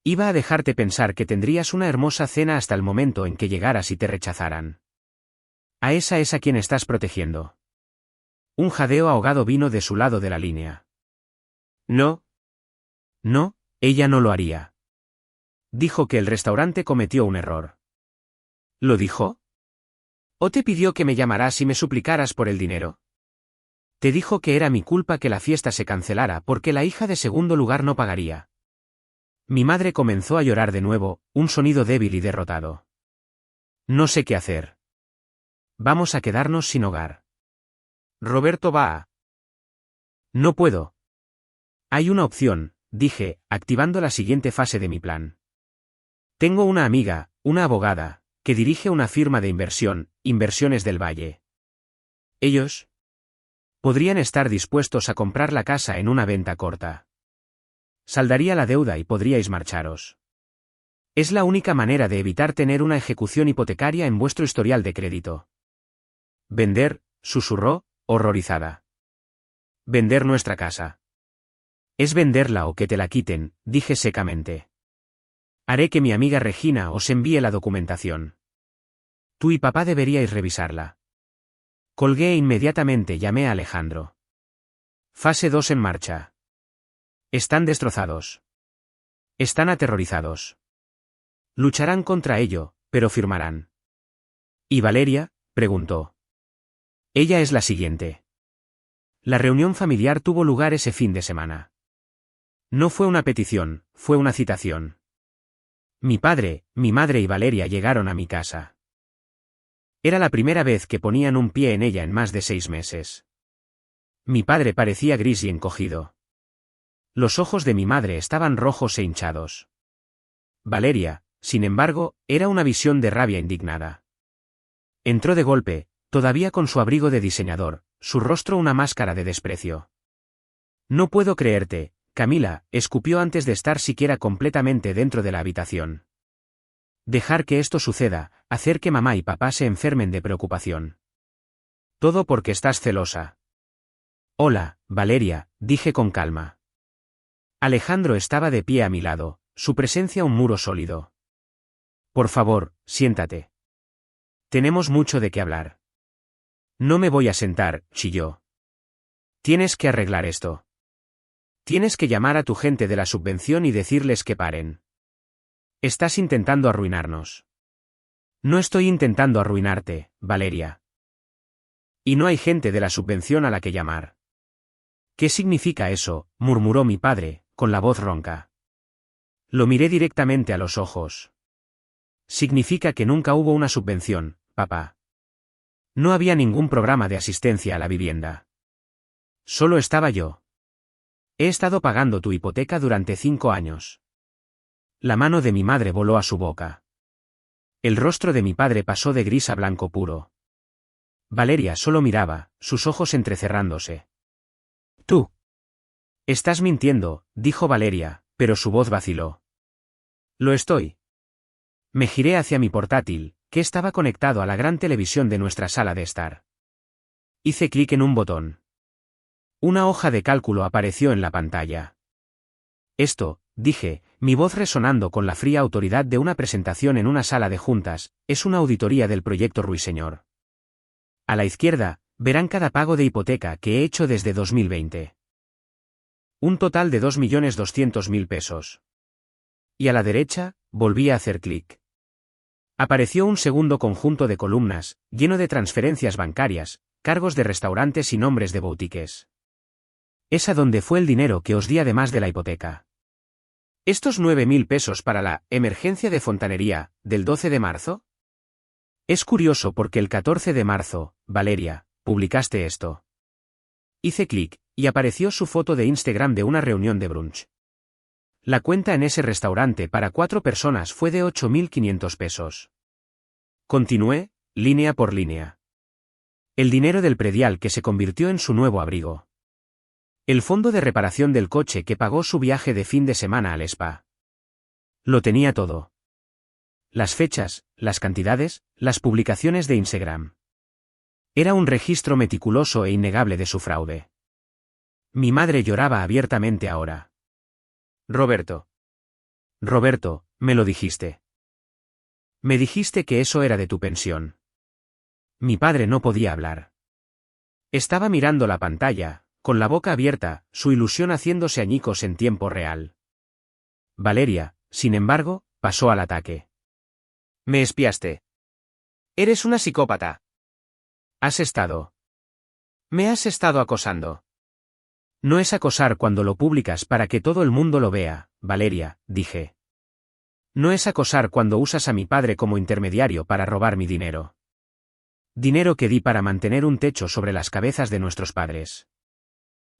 Iba a dejarte pensar que tendrías una hermosa cena hasta el momento en que llegaras y te rechazaran. A esa es a quien estás protegiendo. Un jadeo ahogado vino de su lado de la línea. No. No, ella no lo haría. Dijo que el restaurante cometió un error. ¿Lo dijo? ¿O te pidió que me llamaras y me suplicaras por el dinero? Te dijo que era mi culpa que la fiesta se cancelara porque la hija de segundo lugar no pagaría. Mi madre comenzó a llorar de nuevo, un sonido débil y derrotado. No sé qué hacer. Vamos a quedarnos sin hogar. Roberto va a... No puedo. Hay una opción, dije, activando la siguiente fase de mi plan. Tengo una amiga, una abogada, que dirige una firma de inversión, Inversiones del Valle. Ellos podrían estar dispuestos a comprar la casa en una venta corta. Saldaría la deuda y podríais marcharos. Es la única manera de evitar tener una ejecución hipotecaria en vuestro historial de crédito. Vender, susurró, horrorizada. Vender nuestra casa. Es venderla o que te la quiten, dije secamente. Haré que mi amiga Regina os envíe la documentación. Tú y papá deberíais revisarla. Colgué e inmediatamente llamé a Alejandro. Fase 2 en marcha. Están destrozados. Están aterrorizados. Lucharán contra ello, pero firmarán. ¿Y Valeria? Preguntó. Ella es la siguiente. La reunión familiar tuvo lugar ese fin de semana. No fue una petición, fue una citación. Mi padre, mi madre y Valeria llegaron a mi casa. Era la primera vez que ponían un pie en ella en más de 6 meses. Mi padre parecía gris y encogido. Los ojos de mi madre estaban rojos e hinchados. Valeria, sin embargo, era una visión de rabia indignada. Entró de golpe, todavía con su abrigo de diseñador, su rostro una máscara de desprecio. No puedo creerte, Camila, escupió antes de estar siquiera completamente dentro de la habitación. Dejar que esto suceda, hacer que mamá y papá se enfermen de preocupación. Todo porque estás celosa. Hola, Valeria, dije con calma. Alejandro estaba de pie a mi lado, su presencia un muro sólido. Por favor, siéntate. Tenemos mucho de qué hablar. No me voy a sentar, chilló. Tienes que arreglar esto. Tienes que llamar a tu gente de la subvención y decirles que paren. Estás intentando arruinarnos. No estoy intentando arruinarte, Valeria. Y no hay gente de la subvención a la que llamar. ¿Qué significa eso?, murmuró mi padre, con la voz ronca. Lo miré directamente a los ojos. Significa que nunca hubo una subvención, papá. No había ningún programa de asistencia a la vivienda. Solo estaba yo. He estado pagando tu hipoteca durante 5 años. La mano de mi madre voló a su boca. El rostro de mi padre pasó de gris a blanco puro. Valeria solo miraba, sus ojos entrecerrándose. Tú. Estás mintiendo, dijo Valeria, pero su voz vaciló. Lo estoy. Me giré hacia mi portátil, que estaba conectado a la gran televisión de nuestra sala de estar. Hice clic en un botón. Una hoja de cálculo apareció en la pantalla. Esto, dije, mi voz resonando con la fría autoridad de una presentación en una sala de juntas, es una auditoría del proyecto Ruiseñor. A la izquierda, verán cada pago de hipoteca que he hecho desde 2020. Un total de 2.200.000 pesos. Y a la derecha, volví a hacer clic. Apareció un segundo conjunto de columnas, lleno de transferencias bancarias, cargos de restaurantes y nombres de boutiques. Es a donde fue el dinero que os di además de la hipoteca. ¿Estos 9.000 pesos para la emergencia de fontanería, del 12 de marzo? Es curioso porque el 14 de marzo, Valeria, publicaste esto. Hice clic, y apareció su foto de Instagram de una reunión de brunch. La cuenta en ese restaurante para 4 personas fue de 8.500 pesos. Continué, línea por línea. El dinero del predial que se convirtió en su nuevo abrigo. El fondo de reparación del coche que pagó su viaje de fin de semana al spa. Lo tenía todo. Las fechas, las cantidades, las publicaciones de Instagram. Era un registro meticuloso e innegable de su fraude. Mi madre lloraba abiertamente ahora. Roberto. Roberto, me lo dijiste. Me dijiste que eso era de tu pensión. Mi padre no podía hablar. Estaba mirando la pantalla, con la boca abierta, su ilusión haciéndose añicos en tiempo real. Valeria, sin embargo, pasó al ataque. Me espiaste. Eres una psicópata. Has estado. Me has estado acosando. No es acosar cuando lo publicas para que todo el mundo lo vea, Valeria, dije. No es acosar cuando usas a mi padre como intermediario para robar mi dinero. Dinero que di para mantener un techo sobre las cabezas de nuestros padres.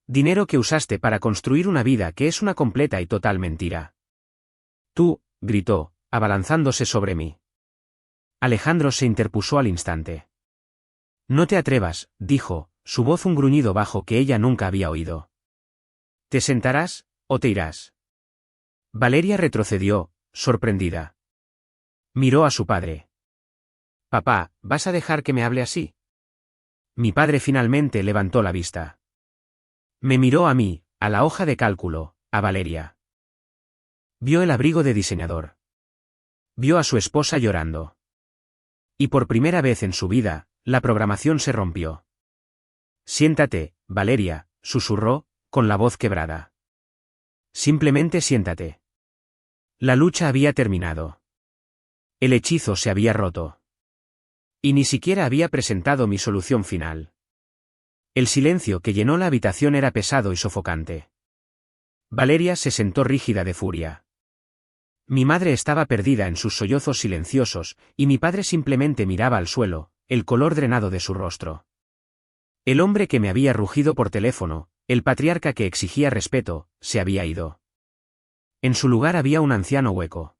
Dinero que usaste para construir una vida que es una completa y total mentira. Tú, gritó, abalanzándose sobre mí. Alejandro se interpuso al instante. No te atrevas, dijo, su voz un gruñido bajo que ella nunca había oído. ¿Te sentarás, o te irás? Valeria retrocedió, sorprendida. Miró a su padre. Papá, ¿vas a dejar que me hable así? Mi padre finalmente levantó la vista. Me miró a mí, a la hoja de cálculo, a Valeria. Vio el abrigo de diseñador. Vio a su esposa llorando. Y por primera vez en su vida, la programación se rompió. Siéntate, Valeria, susurró, con la voz quebrada. Simplemente siéntate. La lucha había terminado. El hechizo se había roto. Y ni siquiera había presentado mi solución final. El silencio que llenó la habitación era pesado y sofocante. Valeria se sentó rígida de furia. Mi madre estaba perdida en sus sollozos silenciosos, y mi padre simplemente miraba al suelo, el color drenado de su rostro. El hombre que me había rugido por teléfono, el patriarca que exigía respeto, se había ido. En su lugar había un anciano hueco.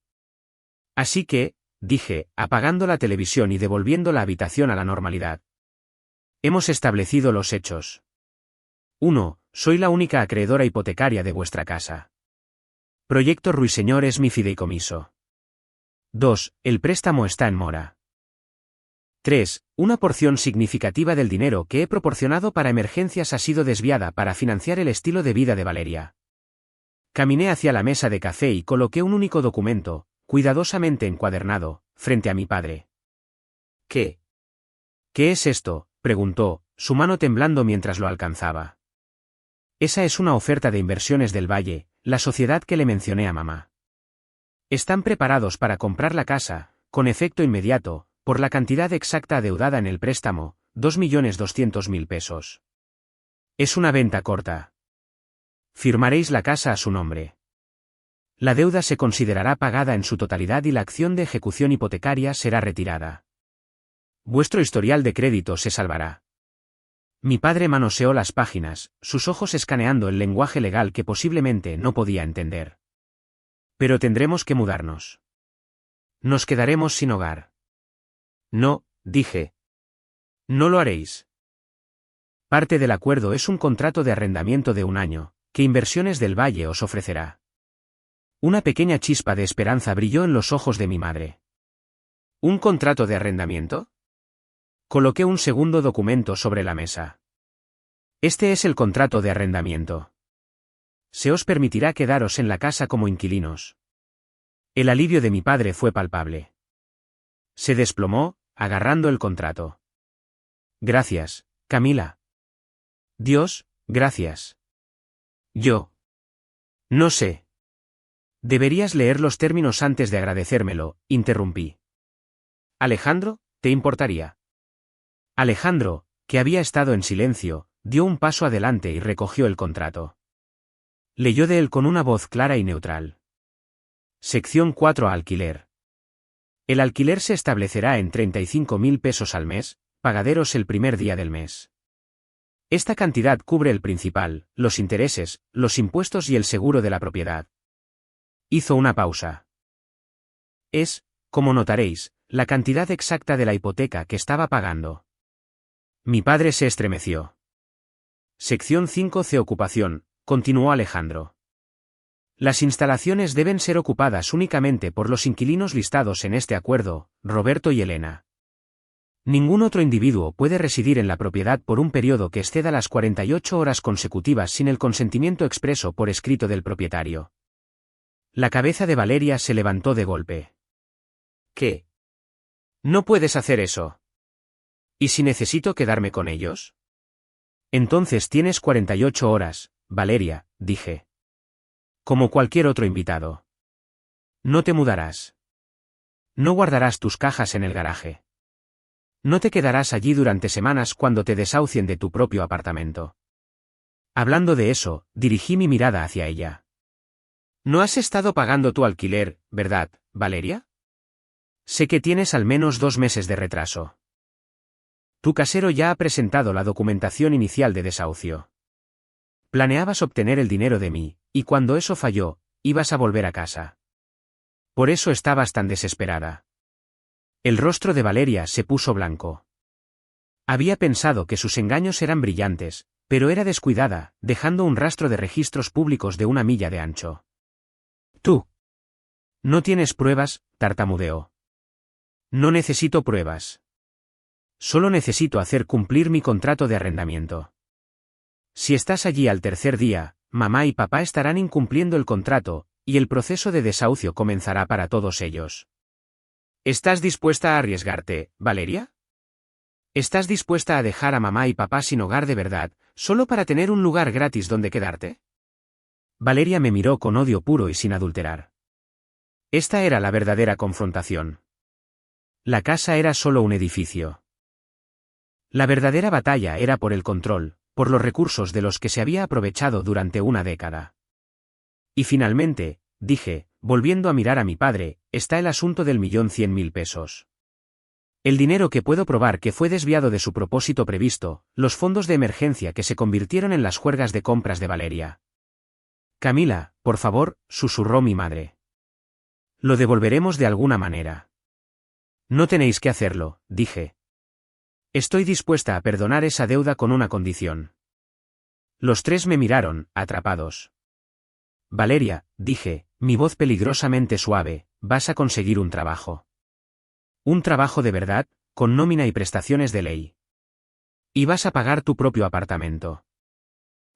Así que, dije, apagando la televisión y devolviendo la habitación a la normalidad. Hemos establecido los hechos. 1. Soy la única acreedora hipotecaria de vuestra casa. Proyecto Ruiseñor es mi fideicomiso. 2. El préstamo está en mora. 3. Una porción significativa del dinero que he proporcionado para emergencias ha sido desviada para financiar el estilo de vida de Valeria. Caminé hacia la mesa de café y coloqué un único documento, cuidadosamente encuadernado, frente a mi padre. ¿Qué? ¿Qué es esto?, preguntó, su mano temblando mientras lo alcanzaba. Esa es una oferta de inversiones del Valle, la sociedad que le mencioné a mamá. Están preparados para comprar la casa, con efecto inmediato, por la cantidad exacta adeudada en el préstamo, 2.200.000 pesos. Es una venta corta. Firmaréis la casa a su nombre. La deuda se considerará pagada en su totalidad y la acción de ejecución hipotecaria será retirada. Vuestro historial de crédito se salvará. Mi padre manoseó las páginas, sus ojos escaneando el lenguaje legal que posiblemente no podía entender. Pero tendremos que mudarnos. Nos quedaremos sin hogar. No, dije. No lo haréis. Parte del acuerdo es un contrato de arrendamiento de 1 año, que Inversiones del Valle os ofrecerá. Una pequeña chispa de esperanza brilló en los ojos de mi madre. ¿Un contrato de arrendamiento? Coloqué un segundo documento sobre la mesa. Este es el contrato de arrendamiento. Se os permitirá quedaros en la casa como inquilinos. El alivio de mi padre fue palpable. Se desplomó, agarrando el contrato. Gracias, Camila. Dios, gracias. Yo. No sé. Deberías leer los términos antes de agradecérmelo, interrumpí. Alejandro, ¿te importaría? Alejandro, que había estado en silencio, dio un paso adelante y recogió el contrato. Leyó de él con una voz clara y neutral. Sección 4. Alquiler. El alquiler se establecerá en 35.000 pesos al mes, pagaderos el primer día del mes. Esta cantidad cubre el principal, los intereses, los impuestos y el seguro de la propiedad. Hizo una pausa. Es, como notaréis, la cantidad exacta de la hipoteca que estaba pagando. Mi padre se estremeció. Sección 5. Ocupación, continuó Alejandro. Las instalaciones deben ser ocupadas únicamente por los inquilinos listados en este acuerdo, Roberto y Elena. Ningún otro individuo puede residir en la propiedad por un periodo que exceda las 48 horas consecutivas sin el consentimiento expreso por escrito del propietario. La cabeza de Valeria se levantó de golpe. ¿Qué? No puedes hacer eso. ¿Y si necesito quedarme con ellos? Entonces tienes 48 horas, Valeria, dije. Como cualquier otro invitado. No te mudarás. No guardarás tus cajas en el garaje. No te quedarás allí durante semanas cuando te desahucien de tu propio apartamento. Hablando de eso, dirigí mi mirada hacia ella. No has estado pagando tu alquiler, ¿verdad, Valeria? Sé que tienes al menos 2 meses de retraso. Tu casero ya ha presentado la documentación inicial de desahucio. Planeabas obtener el dinero de mí, y cuando eso falló, ibas a volver a casa. Por eso estabas tan desesperada. El rostro de Valeria se puso blanco. Había pensado que sus engaños eran brillantes, pero era descuidada, dejando un rastro de registros públicos de 1 milla de ancho. Tú. No tienes pruebas, tartamudeó. No necesito pruebas. Solo necesito hacer cumplir mi contrato de arrendamiento. Si estás allí al tercer día, mamá y papá estarán incumpliendo el contrato, y el proceso de desahucio comenzará para todos ellos. ¿Estás dispuesta a arriesgarte, Valeria? ¿Estás dispuesta a dejar a mamá y papá sin hogar de verdad, solo para tener un lugar gratis donde quedarte? Valeria me miró con odio puro y sin adulterar. Esta era la verdadera confrontación. La casa era solo un edificio. La verdadera batalla era por el control, por los recursos de los que se había aprovechado durante una década. Y finalmente, dije, volviendo a mirar a mi padre, está el asunto del 1.100.000 pesos. El dinero que puedo probar que fue desviado de su propósito previsto, los fondos de emergencia que se convirtieron en las juergas de compras de Valeria. Camila, por favor, susurró mi madre. Lo devolveremos de alguna manera. No tenéis que hacerlo, dije. Estoy dispuesta a perdonar esa deuda con una condición. Los tres me miraron, atrapados. Valeria, dije, mi voz peligrosamente suave, vas a conseguir un trabajo. Un trabajo de verdad, con nómina y prestaciones de ley. Y vas a pagar tu propio apartamento.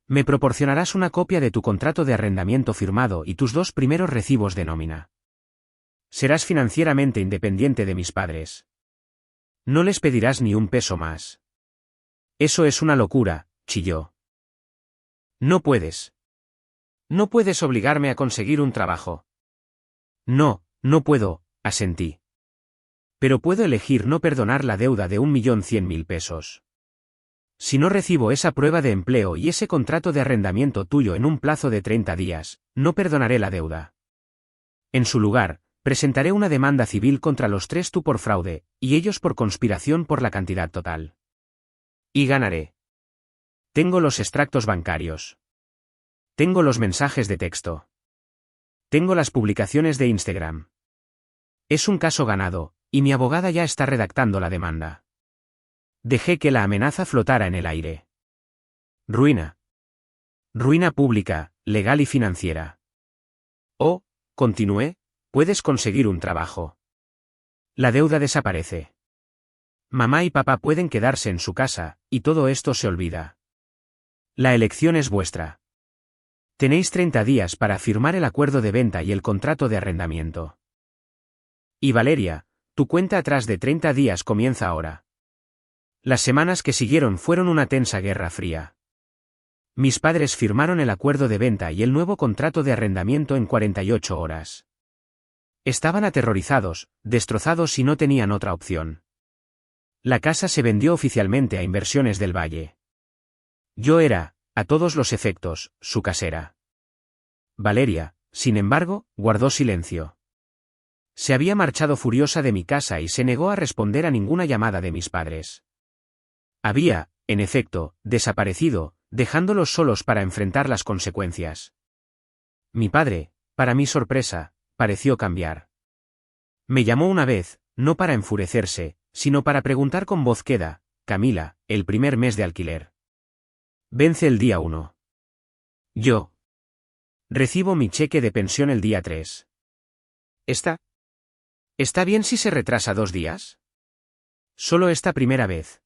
Me proporcionarás una copia de tu contrato de arrendamiento firmado y tus 2 primeros recibos de nómina. Serás financieramente independiente de mis padres. No les pedirás ni un peso más. Eso es una locura, chilló. No puedes. No puedes obligarme a conseguir un trabajo. No, no puedo, asentí. Pero puedo elegir no perdonar la deuda de 1.100.000 pesos. Si no recibo esa prueba de empleo y ese contrato de arrendamiento tuyo en un plazo de 30 días, no perdonaré la deuda. En su lugar, presentaré una demanda civil contra los tres, tú por fraude, y ellos por conspiración por la cantidad total. Y ganaré. Tengo los extractos bancarios. Tengo los mensajes de texto. Tengo las publicaciones de Instagram. Es un caso ganado, y mi abogada ya está redactando la demanda. Dejé que la amenaza flotara en el aire. Ruina. Ruina pública, legal y financiera. Oh, continué, puedes conseguir un trabajo. La deuda desaparece. Mamá y papá pueden quedarse en su casa, y todo esto se olvida. La elección es vuestra. Tenéis 30 días para firmar el acuerdo de venta y el contrato de arrendamiento. Y Valeria, tu cuenta atrás de 30 días comienza ahora. Las semanas que siguieron fueron una tensa guerra fría. Mis padres firmaron el acuerdo de venta y el nuevo contrato de arrendamiento en 48 horas. Estaban aterrorizados, destrozados y no tenían otra opción. La casa se vendió oficialmente a Inversiones del Valle. Yo era, a todos los efectos, su casera. Valeria, sin embargo, guardó silencio. Se había marchado furiosa de mi casa y se negó a responder a ninguna llamada de mis padres. Había, en efecto, desaparecido, dejándolos solos para enfrentar las consecuencias. Mi padre, para mi sorpresa, pareció cambiar. Me llamó una vez, no para enfurecerse, sino para preguntar con voz queda, Camila, el primer mes de alquiler. Vence el día 1. Yo. Recibo mi cheque de pensión el día 3. ¿Está bien si se retrasa 2 días? Solo esta primera vez.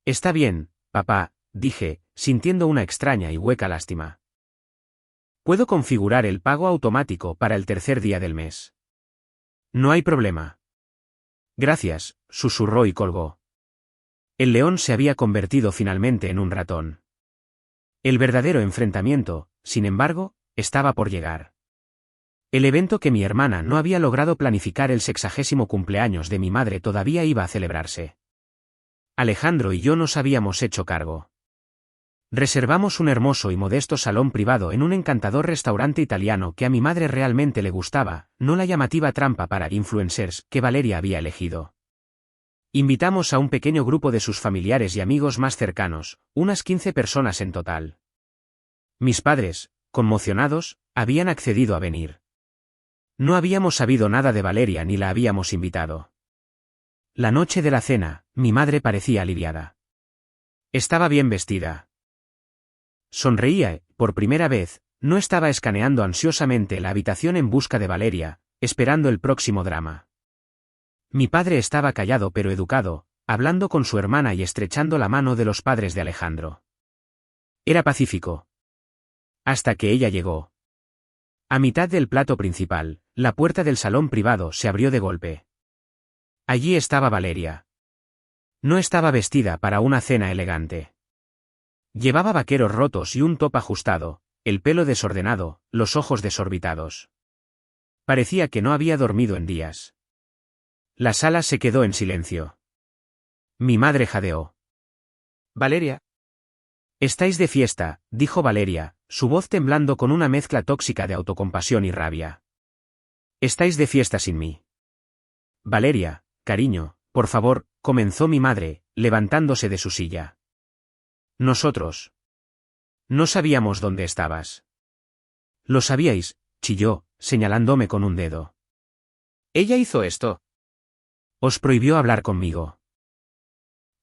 Está bien, papá, dije, sintiendo una extraña y hueca lástima. Puedo configurar el pago automático para el tercer día del mes. No hay problema. Gracias, susurró y colgó. El león se había convertido finalmente en un ratón. El verdadero enfrentamiento, sin embargo, estaba por llegar. El evento que mi hermana no había logrado planificar, el 60º cumpleaños de mi madre, todavía iba a celebrarse. Alejandro y yo nos habíamos hecho cargo. Reservamos un hermoso y modesto salón privado en un encantador restaurante italiano que a mi madre realmente le gustaba, no la llamativa trampa para influencers que Valeria había elegido. Invitamos a un pequeño grupo de sus familiares y amigos más cercanos, unas 15 personas en total. Mis padres, conmocionados, habían accedido a venir. No habíamos sabido nada de Valeria ni la habíamos invitado. La noche de la cena, mi madre parecía aliviada. Estaba bien vestida. Sonreía y, por primera vez, no estaba escaneando ansiosamente la habitación en busca de Valeria, esperando el próximo drama. Mi padre estaba callado pero educado, hablando con su hermana y estrechando la mano de los padres de Alejandro. Era pacífico. Hasta que ella llegó. A mitad del plato principal, la puerta del salón privado se abrió de golpe. Allí estaba Valeria. No estaba vestida para una cena elegante. Llevaba vaqueros rotos y un top ajustado, el pelo desordenado, los ojos desorbitados. Parecía que no había dormido en días. La sala se quedó en silencio. Mi madre jadeó. «Valeria». «Estáis de fiesta», dijo Valeria, su voz temblando con una mezcla tóxica de autocompasión y rabia. «Estáis de fiesta sin mí». «Valeria, cariño, por favor», comenzó mi madre, levantándose de su silla. «Nosotros. No sabíamos dónde estabas». «Lo sabíais», chilló, señalándome con un dedo. «Ella hizo esto». «Os prohibió hablar conmigo».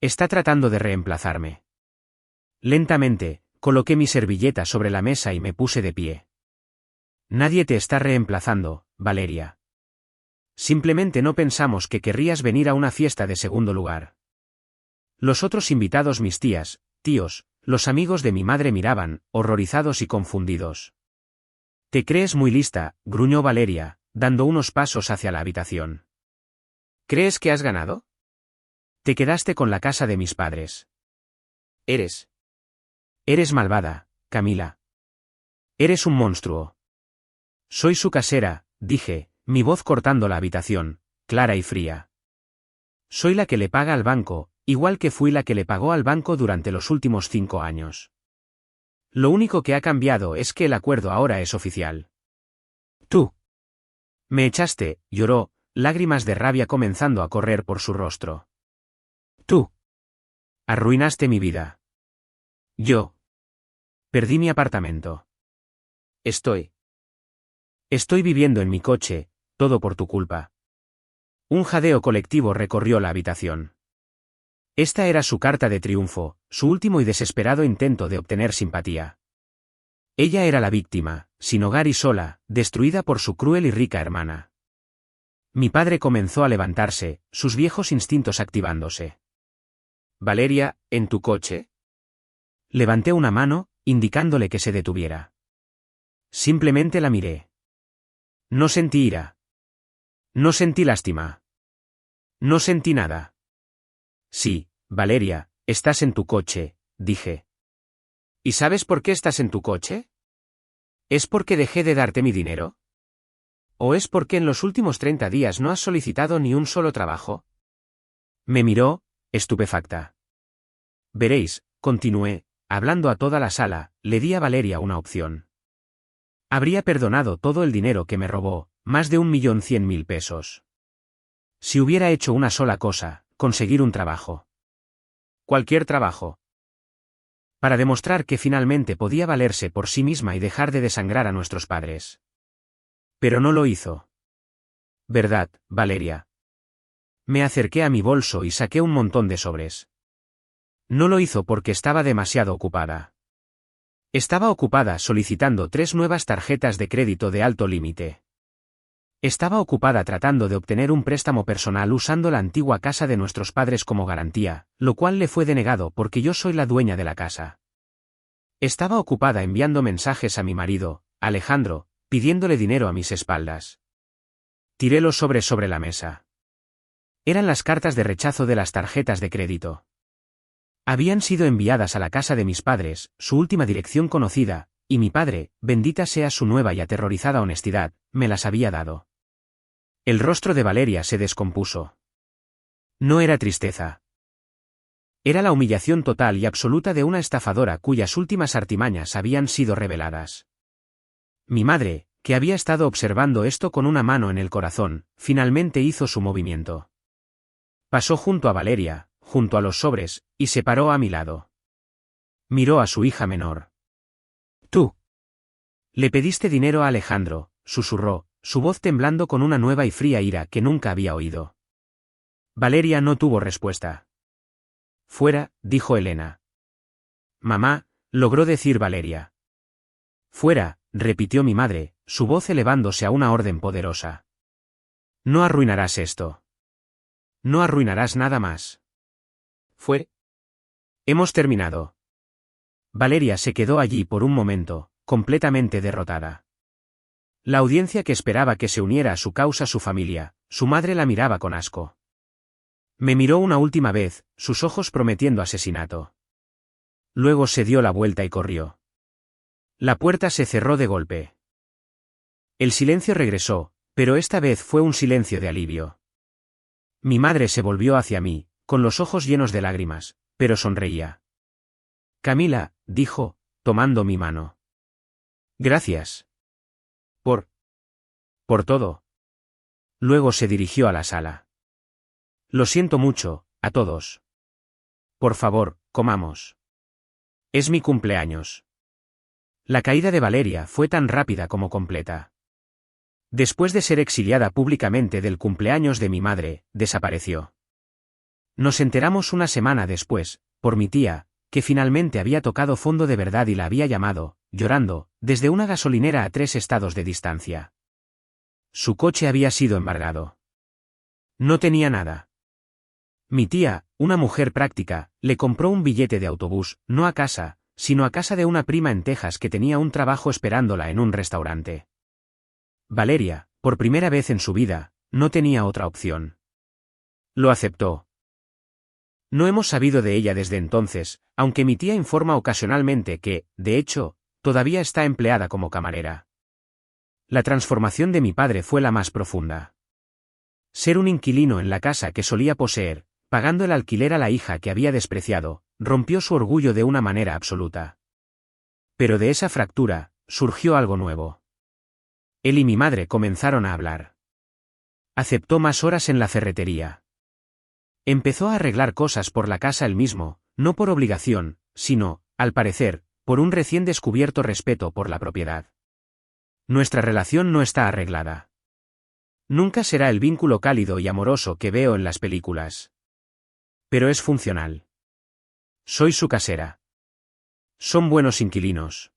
«Está tratando de reemplazarme». Lentamente, coloqué mi servilleta sobre la mesa y me puse de pie. «Nadie te está reemplazando, Valeria. Simplemente no pensamos que querrías venir a una fiesta de segundo lugar». Los otros invitados, mis tías, tíos, los amigos de mi madre miraban, horrorizados y confundidos. «Te crees muy lista», gruñó Valeria, dando unos pasos hacia la habitación. «¿Crees que has ganado? Te quedaste con la casa de mis padres. Eres malvada, Camila. Eres un monstruo». «Soy su casera», dije, mi voz cortando la habitación, clara y fría. «Soy la que le paga al banco, igual que fui la que le pagó al banco durante los últimos 5 años. Lo único que ha cambiado es que el acuerdo ahora es oficial». «Tú me echaste», lloró, lágrimas de rabia comenzando a correr por su rostro. «Tú arruinaste mi vida. Yo perdí mi apartamento. Estoy viviendo en mi coche, todo por tu culpa». Un jadeo colectivo recorrió la habitación. Esta era su carta de triunfo, su último y desesperado intento de obtener simpatía. Ella era la víctima, sin hogar y sola, destruida por su cruel y rica hermana. Mi padre comenzó a levantarse, sus viejos instintos activándose. «Valeria, ¿en tu coche?» Levanté una mano, indicándole que se detuviera. Simplemente la miré. No sentí ira. No sentí lástima. No sentí nada. «Sí, Valeria, estás en tu coche», dije. «¿Y sabes por qué estás en tu coche? ¿Es porque dejé de darte mi dinero? ¿O es porque en los últimos 30 días no has solicitado ni un solo trabajo?» Me miró, estupefacta. «Veréis», continué, hablando a toda la sala, le di a Valeria una opción. Habría perdonado todo el dinero que me robó, más de 1.100.000 pesos. Si hubiera hecho una sola cosa, conseguir un trabajo. Cualquier trabajo. Para demostrar que finalmente podía valerse por sí misma y dejar de desangrar a nuestros padres. Pero no lo hizo. ¿Verdad, Valeria? Me acerqué a mi bolso y saqué un montón de sobres. No lo hizo porque estaba demasiado ocupada. Estaba ocupada solicitando 3 nuevas tarjetas de crédito de alto límite. Estaba ocupada tratando de obtener un préstamo personal usando la antigua casa de nuestros padres como garantía, lo cual le fue denegado porque yo soy la dueña de la casa. Estaba ocupada enviando mensajes a mi marido, Alejandro, pidiéndole dinero a mis espaldas. Tiré los sobres sobre la mesa. Eran las cartas de rechazo de las tarjetas de crédito. Habían sido enviadas a la casa de mis padres, su última dirección conocida, y mi padre, bendita sea su nueva y aterrorizada honestidad, me las había dado. El rostro de Valeria se descompuso. No era tristeza. Era la humillación total y absoluta de una estafadora cuyas últimas artimañas habían sido reveladas. Mi madre, que había estado observando esto con una mano en el corazón, finalmente hizo su movimiento. Pasó junto a Valeria, junto a los sobres, y se paró a mi lado. Miró a su hija menor. Tú. Le pediste dinero a Alejandro, susurró, su voz temblando con una nueva y fría ira que nunca había oído. Valeria no tuvo respuesta. Fuera, dijo Elena. Mamá, logró decir Valeria. Fuera, repitió mi madre, su voz elevándose a una orden poderosa. No arruinarás esto. No arruinarás nada más. Fue. Hemos terminado. Valeria se quedó allí por un momento, completamente derrotada. La audiencia que esperaba que se uniera a su causa su familia, su madre la miraba con asco. Me miró una última vez, sus ojos prometiendo asesinato. Luego se dio la vuelta y corrió. La puerta se cerró de golpe. El silencio regresó, pero esta vez fue un silencio de alivio. Mi madre se volvió hacia mí, con los ojos llenos de lágrimas, pero sonreía. Camila, dijo, tomando mi mano. Gracias. Por todo. Luego se dirigió a la sala. Lo siento mucho, a todos. Por favor, comamos. Es mi cumpleaños. La caída de Valeria fue tan rápida como completa. Después de ser exiliada públicamente del cumpleaños de mi madre, desapareció. Nos enteramos una semana después, por mi tía, que finalmente había tocado fondo de verdad y la había llamado, llorando, desde una gasolinera a 3 estados de distancia. Su coche había sido embargado. No tenía nada. Mi tía, una mujer práctica, le compró un billete de autobús, no a casa, sino a casa de una prima en Texas que tenía un trabajo esperándola en un restaurante. Valeria, por primera vez en su vida, no tenía otra opción. Lo aceptó. No hemos sabido de ella desde entonces, aunque mi tía informa ocasionalmente que, de hecho, todavía está empleada como camarera. La transformación de mi padre fue la más profunda. Ser un inquilino en la casa que solía poseer, pagando el alquiler a la hija que había despreciado, rompió su orgullo de una manera absoluta. Pero de esa fractura, surgió algo nuevo. Él y mi madre comenzaron a hablar. Aceptó más horas en la ferretería. Empezó a arreglar cosas por la casa él mismo, no por obligación, sino, al parecer, por un recién descubierto respeto por la propiedad. Nuestra relación no está arreglada. Nunca será el vínculo cálido y amoroso que veo en las películas. Pero es funcional. Soy su casera. Son buenos inquilinos.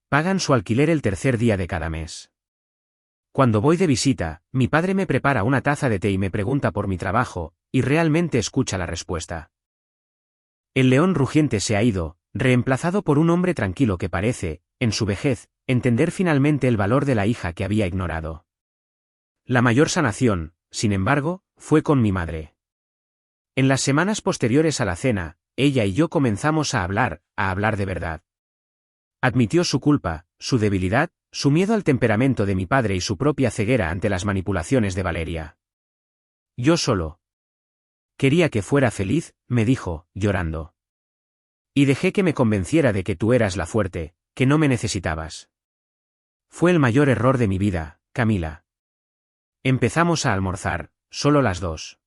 Pagan su alquiler el tercer día de cada mes. Cuando voy de visita, mi padre me prepara una taza de té y me pregunta por mi trabajo, y realmente escucha la respuesta. El león rugiente se ha ido, reemplazado por un hombre tranquilo que parece, en su vejez, entender finalmente el valor de la hija que había ignorado. La mayor sanación, sin embargo, fue con mi madre. En las semanas posteriores a la cena, ella y yo comenzamos a hablar de verdad. Admitió su culpa, su debilidad, su miedo al temperamento de mi padre y su propia ceguera ante las manipulaciones de Valeria. Yo solo quería que fuera feliz, me dijo, llorando. Y dejé que me convenciera de que tú eras la fuerte, que no me necesitabas. Fue el mayor error de mi vida, Camila. Empezamos a almorzar, solo las dos.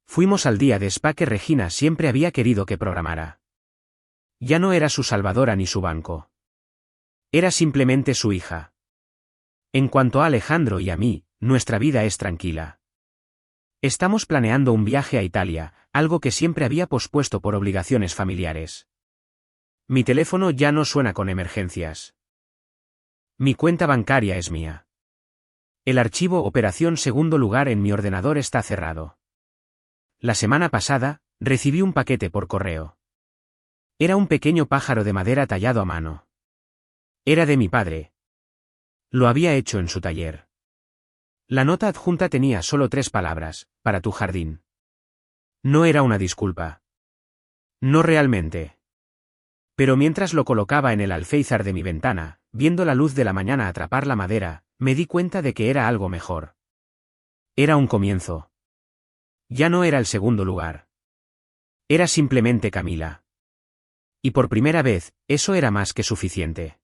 Fuimos al día de spa que Regina siempre había querido que programara. Ya no era su salvadora ni su banco. Era simplemente su hija. En cuanto a Alejandro y a mí, nuestra vida es tranquila. Estamos planeando un viaje a Italia, algo que siempre había pospuesto por obligaciones familiares. Mi teléfono ya no suena con emergencias. Mi cuenta bancaria es mía. El archivo Operación Segundo Lugar en mi ordenador está cerrado. La semana pasada, recibí un paquete por correo. Era un pequeño pájaro de madera tallado a mano. Era de mi padre. Lo había hecho en su taller. La nota adjunta tenía solo 3 palabras, para tu jardín. No era una disculpa. No realmente. Pero mientras lo colocaba en el alféizar de mi ventana, viendo la luz de la mañana atrapar la madera, me di cuenta de que era algo mejor. Era un comienzo. Ya no era el segundo lugar. Era simplemente Camila. Y por primera vez, eso era más que suficiente.